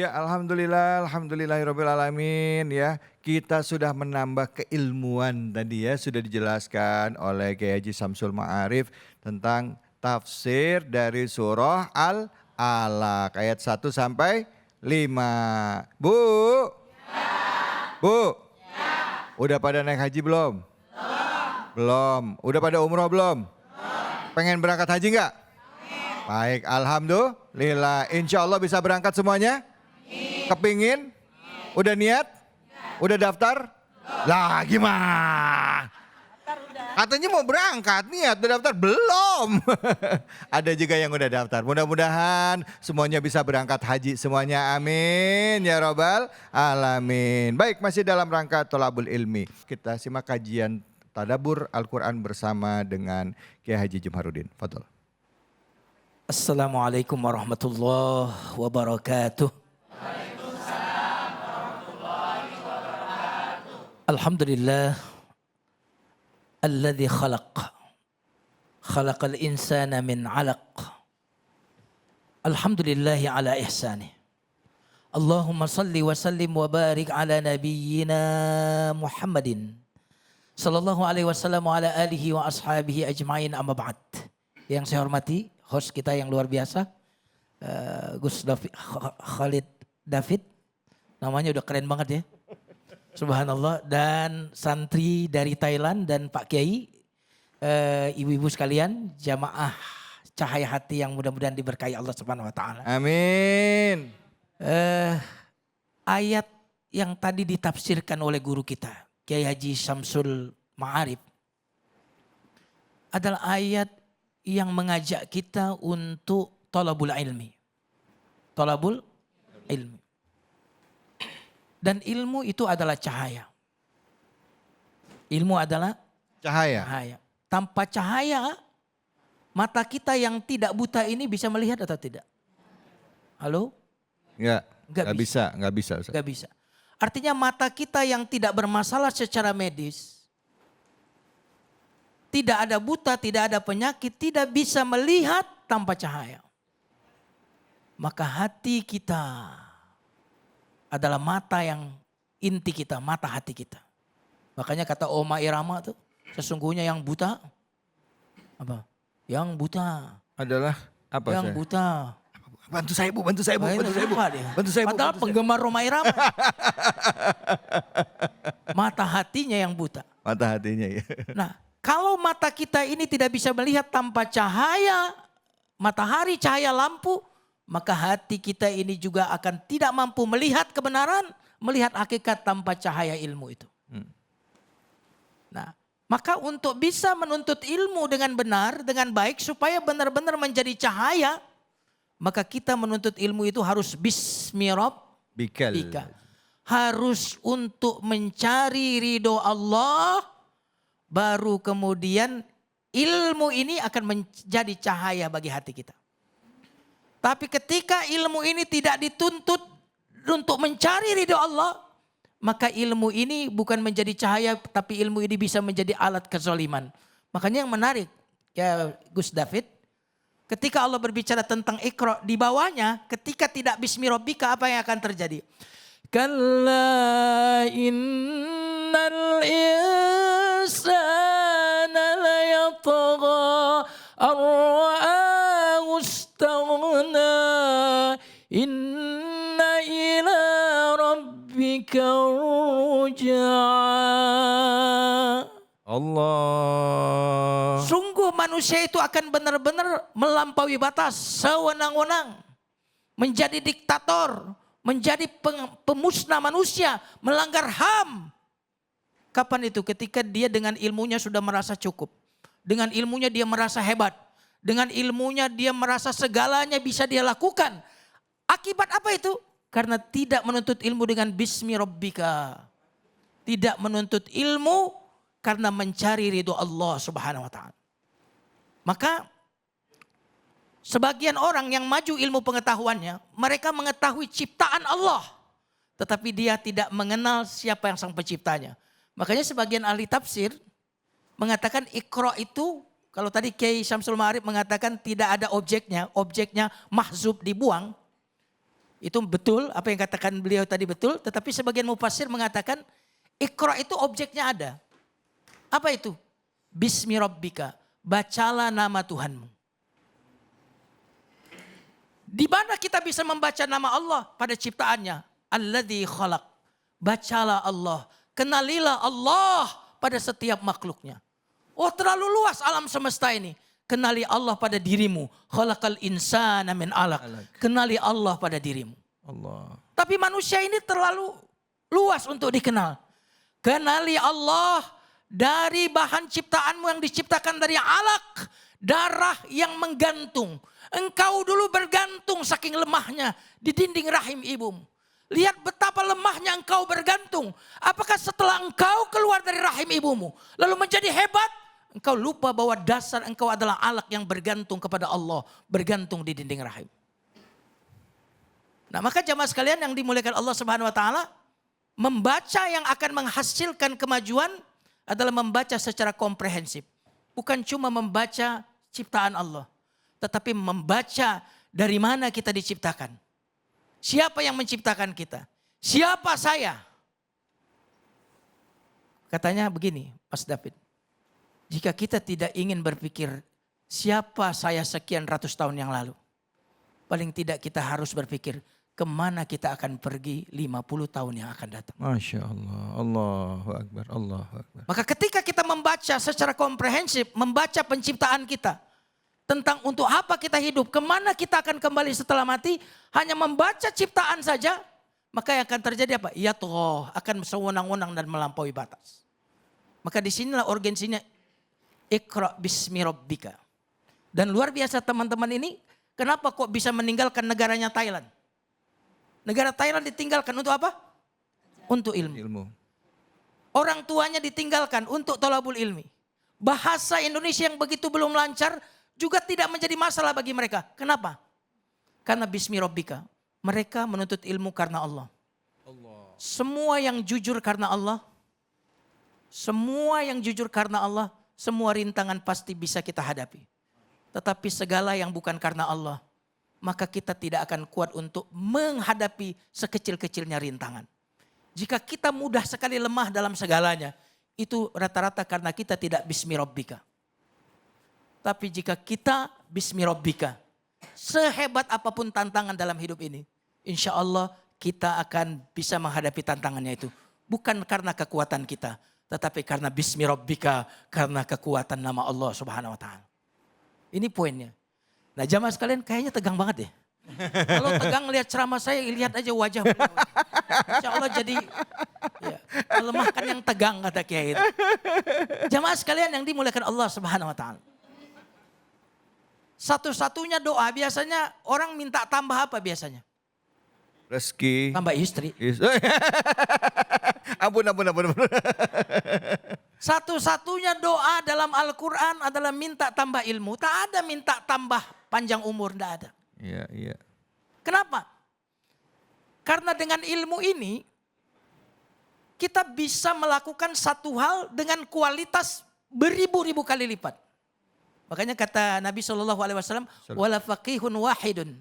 Ya, alhamdulillah, alhamdulillahirabbil alamin ya. Kita sudah menambah keilmuan tadi ya, sudah dijelaskan oleh Kiai Haji Samsul Ma'arif tentang tafsir dari surah Al-Alaq ayat 1 sampai 5. Bu. Bu. Udah pada naik haji belum? Belum. Udah pada umroh belum? Pengen berangkat haji enggak? Baik, alhamdulillah. Insya Allah bisa berangkat semuanya? Kepingin? Udah niat? Udah daftar? Lah gimana? Katanya mau berangkat, niat udah daftar? Belum. Ada juga yang udah daftar. Mudah-mudahan semuanya bisa berangkat haji semuanya. Amin ya robbal alamin. Baik, masih dalam rangka tolabul ilmi. Kita simak kajian tadabbur Al-Quran bersama dengan Kiai Haji Jumharudin. Fadol. Assalamualaikum warahmatullahi wabarakatuh. Alhamdulillah alladzi khalaqal insana min 'alaq. Alhamdulillahi ala ihsanih. Allahumma salli wa sallim wa barik ala nabiyyina Muhammadin sallallahu alaihi wasallam wa ala alihi wa ashabihi ajmain, amma ba'd. Yang saya hormati host kita yang luar biasa, Gus Khalid David, namanya udah keren banget ya. Subhanallah. Dan santri dari Thailand dan Pak Kiai, ibu-ibu sekalian, jamaah cahaya hati yang mudah-mudahan diberkahi Allah Subhanahu wa taala. Amin. Ayat yang tadi ditafsirkan oleh guru kita, Kiai Haji Samsul Ma'arif, adalah ayat yang mengajak kita untuk thalabul ilmi. Thalabul ilmi. Dan ilmu itu adalah cahaya. Ilmu adalah cahaya. Tanpa cahaya, mata kita yang tidak buta ini bisa melihat atau tidak? Halo? Enggak bisa. Enggak bisa. Artinya mata kita yang tidak bermasalah secara medis, tidak ada buta, tidak ada penyakit, tidak bisa melihat tanpa cahaya. Maka hati kita adalah mata yang inti kita, mata hati kita. Makanya kata Oma Irama tuh, sesungguhnya yang buta, apa? Yang buta. Adalah apa? Yang buta. Bantu saya bu. Padahal penggemar Roma Irama. Mata hatinya yang buta. Mata hatinya ya. Nah, kalau mata kita ini tidak bisa melihat tanpa cahaya matahari, cahaya lampu, maka hati kita ini juga akan tidak mampu melihat kebenaran, melihat hakikat tanpa cahaya ilmu itu. Nah, maka untuk bisa menuntut ilmu dengan benar, dengan baik, supaya benar-benar menjadi cahaya, maka kita menuntut ilmu itu harus bismi rabbika. Harus untuk mencari ridho Allah, baru kemudian ilmu ini akan menjadi cahaya bagi hati kita. Tapi ketika ilmu ini tidak dituntut untuk mencari ridho Allah, maka ilmu ini bukan menjadi cahaya, tapi ilmu ini bisa menjadi alat kezaliman. Makanya yang menarik ya Gus David, ketika Allah berbicara tentang Iqra, di bawahnya ketika tidak bismi rabbika, apa yang akan terjadi? Kalla innal insana la yatgha ar-ra'ahu istaghna inna ila rabbika ruj'a. Allah. Sungguh manusia itu akan benar-benar melampaui batas, sewenang-wenang, menjadi diktator, menjadi pemusnah manusia, melanggar HAM. Kapan itu? Ketika dia dengan ilmunya sudah merasa cukup. Dengan ilmunya dia merasa hebat. Dengan ilmunya dia merasa segalanya bisa dia lakukan. Akibat apa itu? Karena tidak menuntut ilmu dengan bismi rabbika. Tidak menuntut ilmu karena mencari ridho Allah Subhanahu wa taala. Maka sebagian orang yang maju ilmu pengetahuannya, mereka mengetahui ciptaan Allah, tetapi dia tidak mengenal siapa yang sang penciptanya. Makanya sebagian ahli tafsir mengatakan Iqra itu, kalau tadi Kiai Syamsul Ma'arif mengatakan tidak ada objeknya mahzub, dibuang. Itu betul, apa yang katakan beliau tadi betul. Tetapi sebagian mufassir mengatakan Iqra itu objeknya ada. Apa itu? Bismi rabbika, bacalah nama Tuhanmu. Di mana kita bisa membaca nama Allah? Pada ciptaannya. Alladzi khalaq. Bacalah Allah. Kenalilah Allah pada setiap makhluknya. Oh, terlalu luas alam semesta ini. Kenali Allah pada dirimu. Khalaqal insana min alaq. Kenali Allah pada dirimu. Allah. Tapi manusia ini terlalu luas untuk dikenal. Kenali Allah dari bahan ciptaanmu yang diciptakan dari alaq. Darah yang menggantung. Engkau dulu bergantung saking lemahnya di dinding rahim ibumu. Lihat betapa lemahnya engkau bergantung. Apakah setelah engkau keluar dari rahim ibumu lalu menjadi hebat? Engkau lupa bahwa dasar engkau adalah alaq yang bergantung kepada Allah. Bergantung di dinding rahim. Nah, maka jamaah sekalian yang dimuliakan Allah Subhanahu wa taala, membaca yang akan menghasilkan kemajuan adalah membaca secara komprehensif. Bukan cuma membaca ciptaan Allah, tetapi membaca dari mana kita diciptakan. Siapa yang menciptakan kita? Siapa saya? Katanya begini, Mas David. Jika kita tidak ingin berpikir siapa saya sekian ratus tahun yang lalu. Paling tidak kita harus berpikir kemana kita akan pergi 50 tahun yang akan datang. Masya Allah. Allahu Akbar. Allahu Akbar. Maka ketika kita membaca secara komprehensif, membaca penciptaan kita. Tentang untuk apa kita hidup, kemana kita akan kembali setelah mati. Hanya membaca ciptaan saja, maka yang akan terjadi apa? Yatgha, akan sewenang-wenang dan melampaui batas. Maka disinilah urgensinya Iqra bismi rabbika. Dan luar biasa teman-teman ini, kenapa kok bisa meninggalkan negaranya Thailand? Negara Thailand ditinggalkan untuk apa? Untuk ilmu. Orang tuanya ditinggalkan untuk thalabul ilmi. Bahasa Indonesia yang begitu belum lancar juga tidak menjadi masalah bagi mereka. Kenapa? Karena bismi rabbika. Mereka menuntut ilmu karena Allah. Semua yang jujur karena Allah. Semua yang jujur karena Allah. Semua rintangan pasti bisa kita hadapi. Tetapi segala yang bukan karena Allah, maka kita tidak akan kuat untuk menghadapi sekecil-kecilnya rintangan. Jika kita mudah sekali lemah dalam segalanya, itu rata-rata karena kita tidak bismi rabbika. Tapi jika kita bismi rabbika, sehebat apapun tantangan dalam hidup ini, insya Allah kita akan bisa menghadapi tantangannya itu. Bukan karena kekuatan kita, tetapi karena bismi rabbika, karena kekuatan nama Allah Subhanahu wa taala. Ini poinnya. Nah, jamaah sekalian kayaknya tegang banget ya. Kalau tegang lihat ceramah saya, lihat aja wajah beliau. Insya Allah jadi ya, melemahkan yang tegang kata Kiai itu. Jamaah sekalian yang dimuliakan Allah Subhanahu wa taala. Satu-satunya doa biasanya orang minta tambah apa biasanya? Rezeki. Tambah istri. Ampun. Satu-satunya doa dalam Al-Quran adalah minta tambah ilmu. Tak ada minta tambah panjang umur, tidak ada. Iya. Kenapa? Karena dengan ilmu ini kita bisa melakukan satu hal dengan kualitas beribu-ribu kali lipat. Makanya kata Nabi SAW, wala faqihun wahidun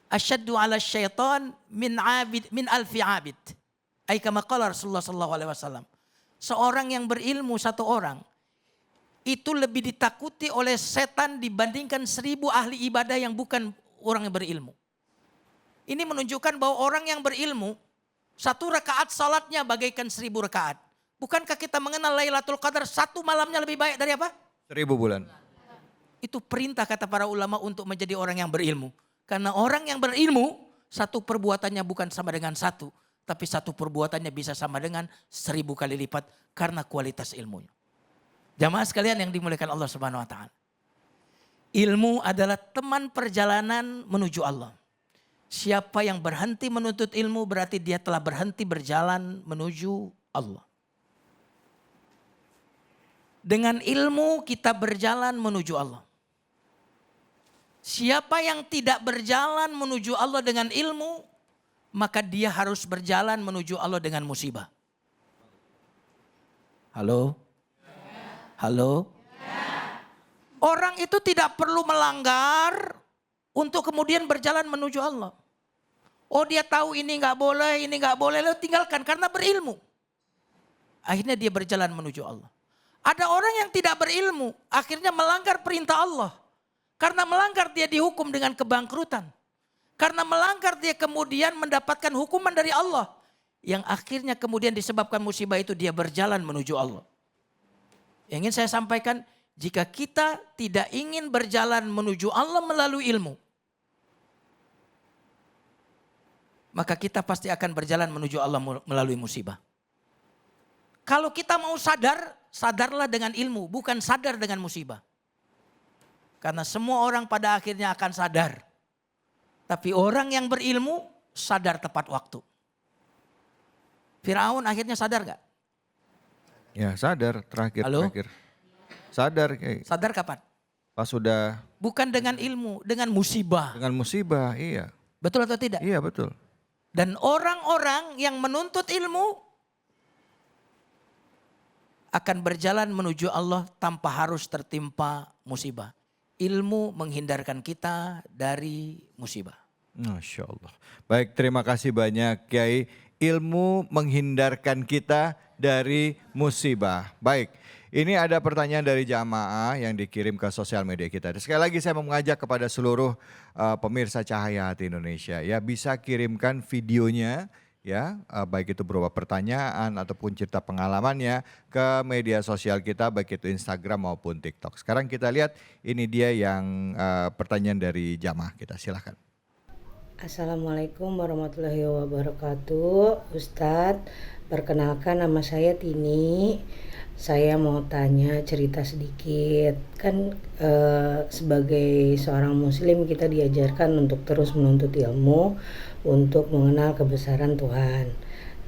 asyaddu ala syaitan min alfi abid. Ay kama qala Rasulullah SAW. Seorang yang berilmu satu orang itu lebih ditakuti oleh setan dibandingkan 1000 ahli ibadah yang bukan orang yang berilmu. Ini menunjukkan bahwa orang yang berilmu, 1 rakaat salatnya bagaikan 1000 rakaat. Bukankah kita mengenal Lailatul Qadar 1 malamnya lebih baik dari apa? 1000 bulan. Itu perintah kata para ulama untuk menjadi orang yang berilmu. Karena orang yang berilmu, 1 perbuatannya bukan sama dengan 1. Tapi 1 perbuatannya bisa sama dengan 1000 kali lipat karena kualitas ilmunya. Jamaah sekalian yang dimuliakan Allah Subhanahu wa taala. Ilmu adalah teman perjalanan menuju Allah. Siapa yang berhenti menuntut ilmu berarti dia telah berhenti berjalan menuju Allah. Dengan ilmu kita berjalan menuju Allah. Siapa yang tidak berjalan menuju Allah dengan ilmu, maka dia harus berjalan menuju Allah dengan musibah. Halo? Halo? Orang itu tidak perlu melanggar untuk kemudian berjalan menuju Allah. Oh dia tahu ini nggak boleh, ini nggak boleh, lalu tinggalkan karena berilmu. Akhirnya dia berjalan menuju Allah. Ada orang yang tidak berilmu, akhirnya melanggar perintah Allah. Karena melanggar dia dihukum dengan kebangkrutan. Karena melanggar dia kemudian mendapatkan hukuman dari Allah. Yang akhirnya kemudian disebabkan musibah itu dia berjalan menuju Allah. Yang ingin saya sampaikan, jika kita tidak ingin berjalan menuju Allah melalui ilmu, maka kita pasti akan berjalan menuju Allah melalui musibah. Kalau kita mau sadar, sadarlah dengan ilmu, bukan sadar dengan musibah. Karena semua orang pada akhirnya akan sadar. Tapi orang yang berilmu sadar tepat waktu. Firaun akhirnya sadar gak? Ya sadar terakhir. Halo? Sadar. Sadar kapan? Pas sudah. Bukan dengan ilmu, dengan musibah. Dengan musibah, iya. Betul atau tidak? Iya betul. Dan orang-orang yang menuntut ilmu akan berjalan menuju Allah tanpa harus tertimpa musibah. Ilmu menghindarkan kita dari musibah. Masya Allah. Baik, terima kasih banyak Kiai. Ilmu menghindarkan kita dari musibah. Baik, ini ada pertanyaan dari jamaah yang dikirim ke sosial media kita. Sekali lagi saya mau mengajak kepada seluruh pemirsa Cahaya Hati Indonesia. Ya, bisa kirimkan videonya ya, baik itu berupa pertanyaan ataupun cerita pengalamannya ke media sosial kita, baik itu Instagram maupun TikTok. Sekarang kita lihat ini dia yang pertanyaan dari jamaah kita, silahkan. Assalamualaikum warahmatullahi wabarakatuh. Ustadz, perkenalkan nama saya Tini. Saya mau tanya cerita sedikit. Kan sebagai seorang muslim kita diajarkan untuk terus menuntut ilmu untuk mengenal kebesaran Tuhan.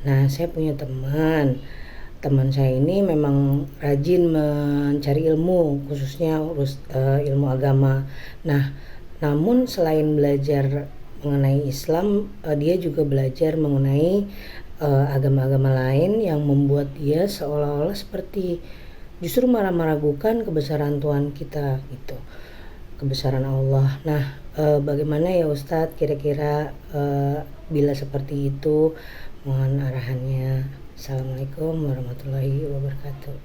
Nah, saya punya teman saya ini memang rajin mencari ilmu, khususnya ilmu agama. Nah, namun selain belajar mengenai Islam, dia juga belajar mengenai agama-agama lain yang membuat dia seolah-olah seperti justru malah meragukan kebesaran Tuhan kita gitu, kebesaran Allah. Nah, bagaimana ya Ustadz kira-kira bila seperti itu, mohon arahannya. Assalamualaikum warahmatullahi wabarakatuh.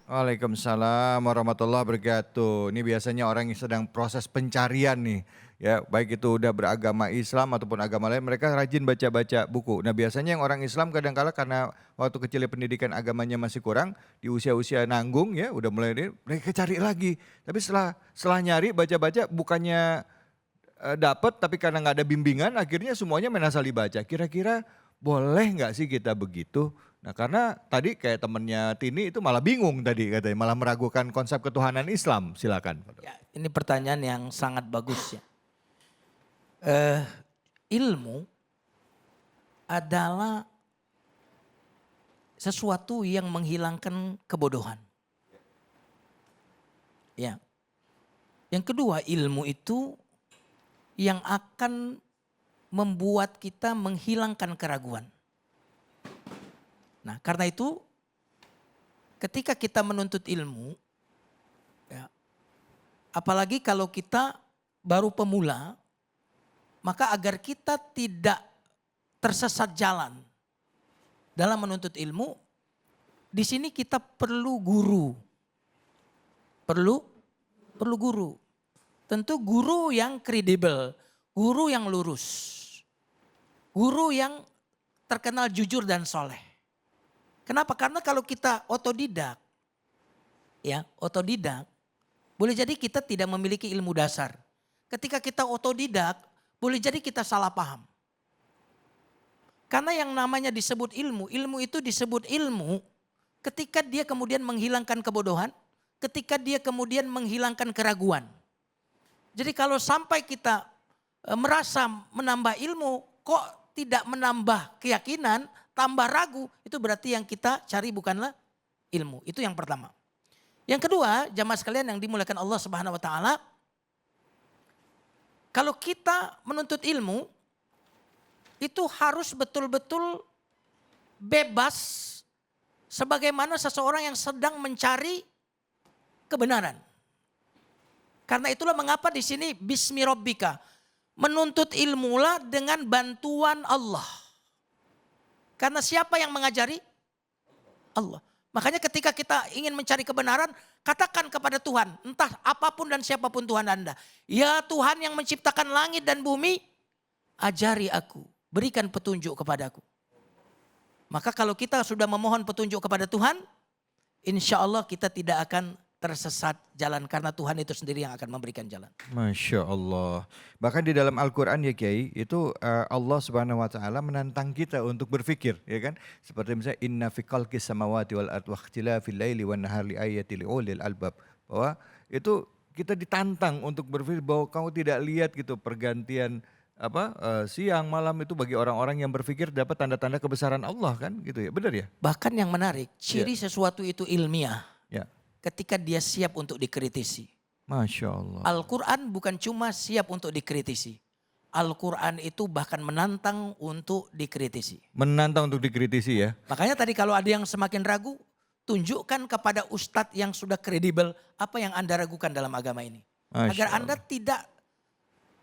Waalaikumsalam warahmatullahi wabarakatuh. Ini biasanya orang yang sedang proses pencarian nih. Ya, baik itu udah beragama Islam ataupun agama lain, mereka rajin baca-baca buku. Nah, biasanya yang orang Islam kadang-kala karena waktu kecil pendidikan agamanya masih kurang, di usia-usia nanggung ya, udah mulai mereka cari lagi. Tapi setelah nyari baca-baca bukannya dapat, tapi karena nggak ada bimbingan, akhirnya semuanya main asal dibaca. Kira-kira boleh nggak sih kita begitu? Nah, karena tadi kayak temennya Tini itu malah bingung tadi katanya, malah meragukan konsep ketuhanan Islam. Silakan. Ya, ini pertanyaan yang sangat bagus ya. Ilmu adalah sesuatu yang menghilangkan kebodohan. Ya. Yang kedua, ilmu itu yang akan membuat kita menghilangkan keraguan. Nah, karena itu ketika kita menuntut ilmu, ya, apalagi kalau kita baru pemula, maka agar kita tidak tersesat jalan dalam menuntut ilmu, di sini kita perlu guru. Perlu guru. Tentu guru yang kredibel, guru yang lurus, guru yang terkenal jujur dan soleh. Kenapa? Karena kalau kita otodidak, boleh jadi kita tidak memiliki ilmu dasar. Ketika kita otodidak, boleh jadi kita salah paham. Karena yang namanya disebut ilmu itu disebut ilmu ketika dia kemudian menghilangkan kebodohan, ketika dia kemudian menghilangkan keraguan. Jadi kalau sampai kita merasa menambah ilmu, kok tidak menambah keyakinan, tambah ragu, itu berarti yang kita cari bukanlah ilmu. Itu yang pertama. Yang kedua, jamaah sekalian yang dimuliakan Allah Subhanahu wa taala, kalau kita menuntut ilmu, itu harus betul-betul bebas sebagaimana seseorang yang sedang mencari kebenaran. Karena itulah mengapa di sini bismi rabbika, Menuntut ilmulah dengan bantuan Allah. Karena siapa yang mengajari? Allah. Makanya ketika kita ingin mencari kebenaran, katakan kepada Tuhan, entah apapun dan siapapun Tuhan Anda. Ya Tuhan yang menciptakan langit dan bumi, ajari aku, berikan petunjuk kepadaku. Maka kalau kita sudah memohon petunjuk kepada Tuhan, insya Allah kita tidak akan tersesat jalan karena Tuhan itu sendiri yang akan memberikan jalan. Masya Allah. Bahkan di dalam Al-Quran ya Kiai, itu Allah Subhanahu Wa Taala menantang kita untuk berpikir, ya kan? Seperti misalnya Inna fi khalqis samawati wal ardi wa ikhtilafil laili wan nahari ayati liulil albab. Bahwa itu kita ditantang untuk berpikir bahwa kamu tidak lihat gitu pergantian siang malam itu bagi orang-orang yang berpikir dapat tanda-tanda kebesaran Allah kan gitu ya. Benar ya? Bahkan yang menarik, ciri sesuatu itu ilmiah. Ya. Ketika dia siap untuk dikritisi. Masya Allah. Al-Quran bukan cuma siap untuk dikritisi. Al-Quran itu bahkan menantang untuk dikritisi. Menantang untuk dikritisi ya. Makanya tadi kalau ada yang semakin ragu, tunjukkan kepada ustadz yang sudah kredibel apa yang Anda ragukan dalam agama ini. Masya Agar Allah. Anda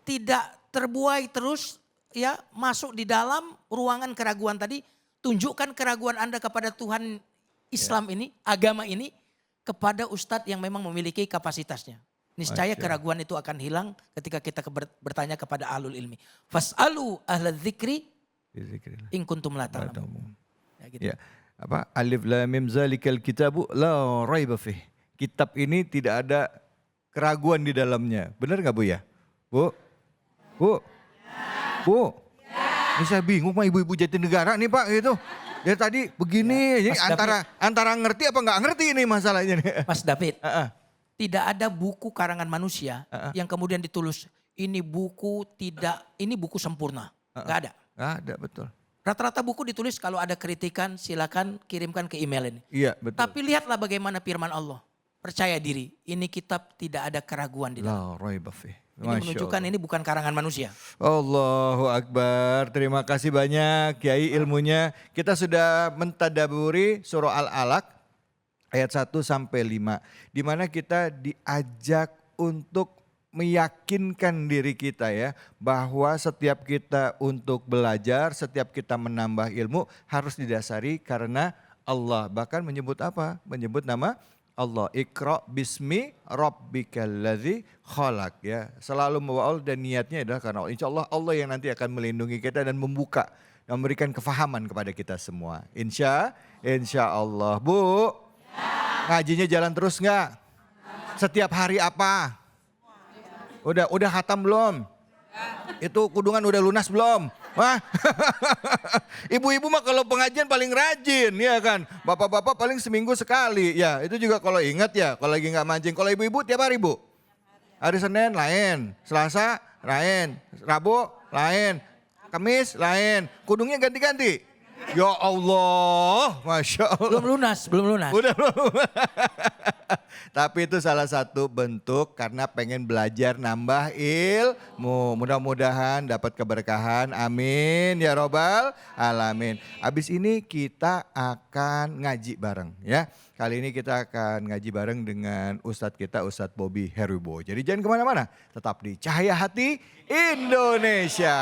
tidak terbuai terus ya masuk di dalam ruangan keraguan tadi. Tunjukkan keraguan Anda kepada Tuhan Islam ini, agama ini, kepada ustadz yang memang memiliki kapasitasnya. Niscaya keraguan itu akan hilang ketika kita bertanya kepada ahlul ilmi. Fas'alu ahla dzikri in kuntum la ta'lamun. Ya, gitu. Ya. Alif lam mim zalikal kitabu la raiba fih. Kitab ini tidak ada keraguan di dalamnya. Benar nggak Bu ya? Bu? Bu? Bu? Ini saya bingung sama ibu-ibu Jatinegara nih Pak gitu. Dari tadi begini, jadi antara ngerti apa nggak ngerti ini masalahnya nih. Mas David, tidak ada buku karangan manusia yang kemudian ditulis ini buku sempurna, nggak ada. Nggak ada, betul. Rata-rata buku ditulis kalau ada kritikan silakan kirimkan ke email ini. Iya betul. Tapi lihatlah bagaimana firman Allah. Percaya diri, ini kitab tidak ada keraguan di dalam. La raiba fih. Ini menunjukkan ini bukan karangan manusia. Allahu Akbar. Terima kasih banyak Kiai ilmunya. Kita sudah mentadaburi surah Al-Alaq ayat 1 sampai 5. Di mana kita diajak untuk meyakinkan diri kita ya bahwa setiap kita untuk belajar, setiap kita menambah ilmu harus didasari karena Allah. Bahkan menyebut apa? Menyebut nama Allah. Iqra bismi rabbikal ladzi khalaq ya. Selalu membawa Allah dan niatnya adalah karena Allah. Insya Allah Allah yang nanti akan melindungi kita dan membuka dan memberikan kefahaman kepada kita semua. Insya Allah. Bu, ngajinya jalan terus nggak? Setiap hari apa? Udah khatam belum? Itu kudungan udah lunas belum? Wah, ibu-ibu mah kalau pengajian paling rajin ya kan. Bapak-bapak paling seminggu sekali. Ya itu juga kalau ingat ya, kalau lagi nggak mancing. Kalau ibu-ibu tiap hari Bu? Hari Senin lain, Selasa lain, Rabu lain, Kamis lain. Kudungnya ganti-ganti. Ya Allah, Masya Allah. Belum lunas. Udah belum. Tapi itu salah satu bentuk karena pengen belajar nambah ilmu. Mudah-mudahan dapat keberkahan. Amin ya robbal alamin. Abis ini kita akan ngaji bareng ya. Kali ini kita akan ngaji bareng dengan Ustadz kita, Ustadz Bobby Heribo. Jadi jangan kemana-mana, tetap di Cahaya Hati Indonesia.